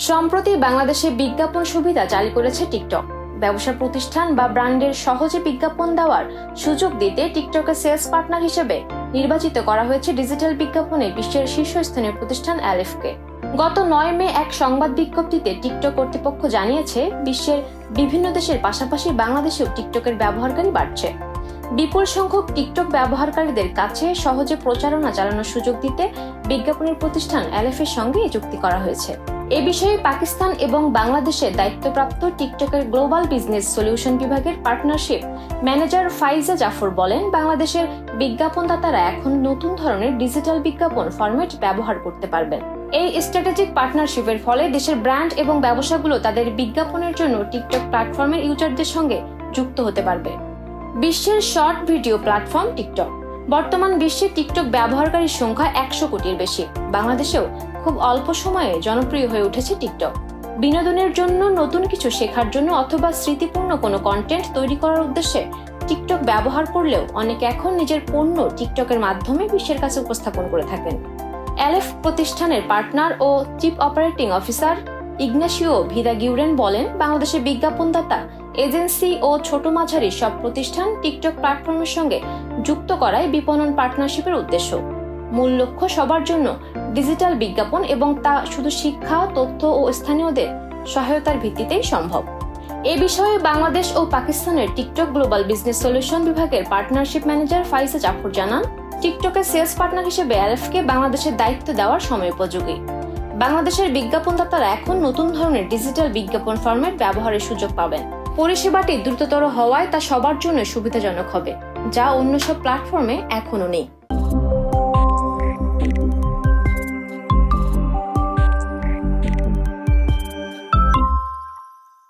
সম্প্রতি বাংলাদেশে বিজ্ঞাপন সুবিধা চালু করেছে টিকটক। ব্যবসা প্রতিষ্ঠান বা ব্র্যান্ডের সহজে বিজ্ঞাপন দেওয়ার সুযোগ দিতে টিকটকের সেলস পার্টনার হিসেবে নির্বাচিত করা হয়েছে ডিজিটাল বিজ্ঞাপনে বিশ্বের শীর্ষস্থানীয় প্রতিষ্ঠান অ্যালেফকে। গত 9 মে এক সংবাদ বিজ্ঞপ্তিতে টিকটক কর্তৃপক্ষ জানিয়েছে, বিশ্বের বিভিন্ন দেশের পাশাপাশি বাংলাদেশেও টিকটকের ব্যবহারকারী বাড়ছে। বিপুল সংখ্যক টিকটক ব্যবহারকারীদের কাছে সহজে প্রচারণা চালানোর সুযোগ দিতে বিজ্ঞাপনের প্রতিষ্ঠান অ্যালেফের সঙ্গে এই চুক্তি করা হয়েছে। এ বিষয়ে পাকিস্তান এবং বাংলাদেশের দায়িত্বপ্রাপ্ত টিকটকের গ্লোবাল বিজনেস সলিউশন বিভাগের পার্টনারশিপ ম্যানেজার ফাইজা জাফর বলেন, বাংলাদেশের বিজ্ঞাপনদাতারা এখন নতুন ধরনের ডিজিটাল বিজ্ঞাপন ফরম্যাট ব্যবহার করতে পারবেন। এই স্ট্র্যাটেজিক পার্টনারশিপের ফলে দেশের ব্র্যান্ড এবং ব্যবসাগুলো তাদের বিজ্ঞাপনের জন্য টিকটক প্ল্যাটফর্মের ইউজারদের সঙ্গে যুক্ত হতে পারবে। বিশ্বের শর্ট ভিডিও প্ল্যাটফর্ম টিকটক। বর্তমান বিশ্বে টিকটক ব্যবহারকারীর সংখ্যা 100 কোটির বেশি। বাংলাদেশেও খুব অল্প সময়ে জনপ্রিয় হয়ে উঠেছে টিকটক। বিনোদনের জন্য, নতুন কিছু শেখার জন্য অথবা স্মৃতিপূর্ণ কোনো কন্টেন্ট তৈরি করার উদ্দেশ্যে টিকটক ব্যবহার করলেও অনেকে এখন নিজের পণ্য টিকটকের মাধ্যমে বিশ্বের কাছে উপস্থাপন করে থাকেন। অ্যালেফ প্রতিষ্ঠানের পার্টনার ও চিফ অপারেটিং অফিসার ইগনাসিও ভিদাগিউরেন বলেন, বাংলাদেশের বিজ্ঞাপনদাতা, এজেন্সি ও ছোট মাঝারি সব প্রতিষ্ঠান টিকটক প্ল্যাটফর্মের সঙ্গে যুক্ত করাই বিপণন পার্টনারশিপের উদ্দেশ্য। মূল লক্ষ্য সবার জন্য ডিজিটাল বিজ্ঞাপন এবং তা শুধু শিক্ষা, তথ্য ও স্থানীয়দের সহায়তার ভিত্তিতেই সম্ভব। এ বিষয়ে বাংলাদেশ ও পাকিস্তানের টিকটক গ্লোবাল বিজনেস সলিউশন বিভাগের পার্টনারশিপ ম্যানেজার ফাইজা জাফর জানান, টিকটকের সেলস পার্টনার হিসেবে অ্যালেফকে বাংলাদেশের দায়িত্ব দেওয়ার সময় উপযোগী। বাংলাদেশের বিজ্ঞাপনদাতারা এখন নতুন ধরনের ডিজিটাল বিজ্ঞাপন ফরম্যাট ব্যবহারের সুযোগ পাবেন। পরিষেবাটি দ্রুততর হওয়ায় তা সবার জন্য সুবিধাজনক হবে, যা অন্য সব প্ল্যাটফর্মে এখনো নেই।